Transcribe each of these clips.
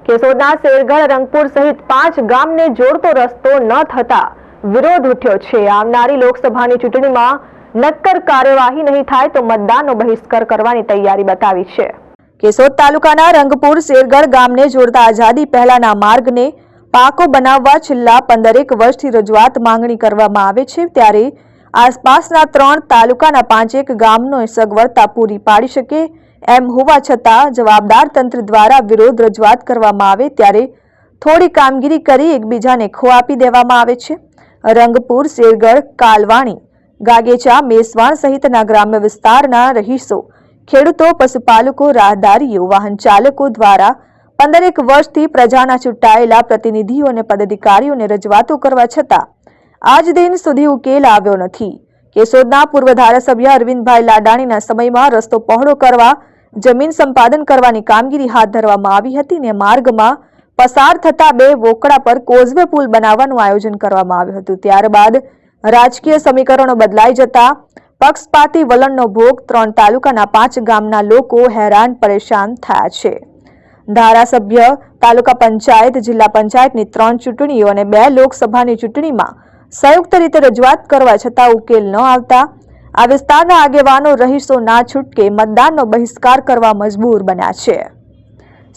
કેશોદના શેરગઢ રંગપુર સહિત 5 ગામને જોડતો રસ્તો ન થતા વિરોધ ઉઠ્યો છે। આવનારી લોકસભાની ચૂંટણીમાં નક્કર કાર્યવાહી નહીં થાય તો મતદાનનો બહિષ્કાર કરવાની તૈયારી બતાવી છે। કેશોદ તાલુકાના રંગપુર શેરગઢ ગામને જોડતા આઝાદી પહેલાના માર્ગને પાકો બનાવવા છેલ્લા 15 વર્ષથી રજૂઆત માંગણી કરવામાં આવે છે, ત્યારે આસપાસના 3 તાલુકાના 5 ગામનો સગવડતા પૂરી પાડી શકે એમ હોવા છતાં જવાબદાર તંત્ર દ્વારા વિરોધ રજૂઆત કરવામાં આવે ત્યારે થોડી કામગીરી કરી એકબીજાને ખો આપી દેવામાં આવે છે। રંગપુર, શેરગઢ, કાલવાણી, ગાગેચા, મેસવાણ સહિતના ગ્રામ્ય વિસ્તારના રહીશો, ખેડૂતો, પશુપાલકો, રાહદારીઓ, વાહન ચાલકો દ્વારા 15 વર્ષથી પ્રજાના ચૂંટાયેલા પ્રતિનિધિઓ અને પદાધિકારીઓને રજૂઆતો કરવા છતાં આજ દિન સુધી ઉકેલ આવ્યો નથી। કેશોદના પૂર્વ ધારાસભ્ય અરવિંદભાઈ લાડાણીના સમયમાં રસ્તો પહોળો કરવા જમીન સંપાદન કરવાની કામગીરી હાથ ધરવામાં આવી હતી અને માર્ગમાં પસાર થતા 2 વોકડા પર કોઝવે પુલ બનાવવાનું આયોજન કરવામાં આવ્યું હતું। ત્યારબાદ રાજકીય સમીકરણો બદલાઈ જતા પક્ષપાતી વલણનો ભોગ 3 તાલુકાના 5 ગામના લોકો હેરાન પરેશાન થયા છે। ધારાસભ્ય, તાલુકા પંચાયત, જિલ્લા પંચાયતની 3 ચૂંટણીઓ અને 2 લોકસભાની ચૂંટણીમાં સંયુક્ત રીતે રજૂઆત કરવા છતાં ઉકેલ ન આવતા આ વિસ્તારના આગેવાનો રહીશો ના છૂટકે મતદાનનો બહિષ્કાર કરવા મજબૂર બન્યા છે।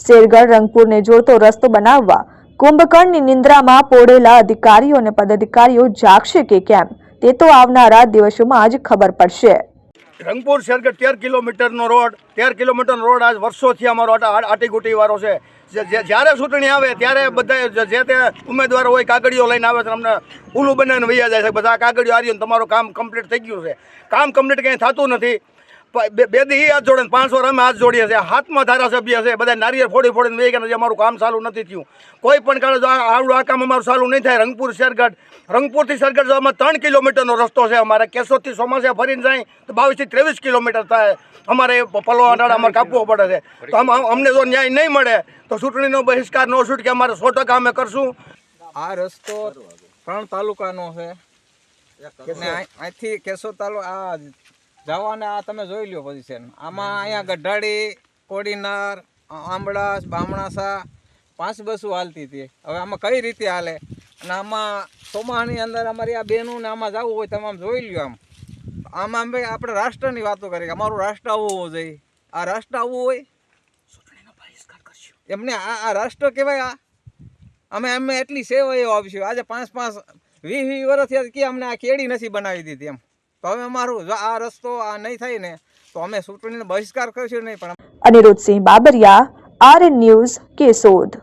શેરગઢ રંગપુરને જોડતો રસ્તો બનાવવા કુંભકર્ણની નિંદ્રામાં પોઢેલા અધિકારીઓ અને પદાધિકારીઓ જાગશે કે કેમ તે તો આવનારા દિવસોમાં જ ખબર પડશે। રંગપુર શેરગઢ 13 કિલોમીટરનો રોડ, 13 કિલોમીટરનો રોડ આજ વર્ષોથી અમારો આટીગુટી વાળો છે। જ્યારે ચૂંટણી આવે ત્યારે બધા જે તે ઉમેદવારો હોય કાગળીઓ લઈને આવે છે, અમને ઉલું બનાવીને વૈયા જાય છે, બધા કાગળીઓ આવી તમારું કામ કમ્પ્લીટ થઈ ગયું છે। કામ કમ્પ્લીટ કંઈ થતું નથી। 2 દી હાથ જોડે 5 વાર અમે હાથ જોડીએ છીએ। હાથમાં ધારાસભ્ય છે, બધા નારિયેળ ફોડીને વહી ગયા, અમારું કામ ચાલુ નથી થયું। કોઈ પણ કારણે આવડું આ કામ અમારું ચાલુ નહીં થાય। રંગપુર શેરગઢ, રંગપુરથી શેરગઢ જવામાં 3 કિલોમીટરનો રસ્તો છે અમારે। કેશોદથી ચોમાસા ફરીને જાય તો 22 થી 23 કિલોમીટર થાય। અમારે પલવા નાડા અમારે કાપવો પડે છે। તો અમને જો ન્યાય નહીં મળે તો ચૂંટણીનો બહિષ્કાર ન છૂટકે અમારે 100% અમે કરશું। આ રસ્તો 3 તાલુકાનો છે, અહીંથી કેશોદ તાલુકા જવાના આ તમે જોઈ લો પોઝિશન। આમાં અહીંયા ગઢાડી, કોડીનાર, આંબળાસ, બામણાસા 5 બસો હાલતી હતી। હવે આમાં કઈ રીતે હાલે? અને આમાં ચોમાસાની અંદર અમારી આ બહેનોને આમાં જવું હોય તમે આમ જોઈ લ્યો। આમાં આપણે રાષ્ટ્રની વાતો કરીએ, અમારું રાષ્ટ્ર આવવું હોવું જોઈએ। આ રાષ્ટ્ર આવવું હોય એમને આ રાષ્ટ્ર કહેવાય? અમે એટલી સેવાઓ આપીશું। આજે 5-5, 20 વર્ષથી કે અમને આ કેડી નથી બનાવી દીધી એમ। તો હવે અમારું જો આ રસ્તો આ નહીં થાય ને તો અમે ચૂંટણીનો બહિષ્કાર કરીશું નહીં। પણ અનિરુદ્ધસિંહ બાબરિયા, RN ન્યૂઝ, કેશોદ।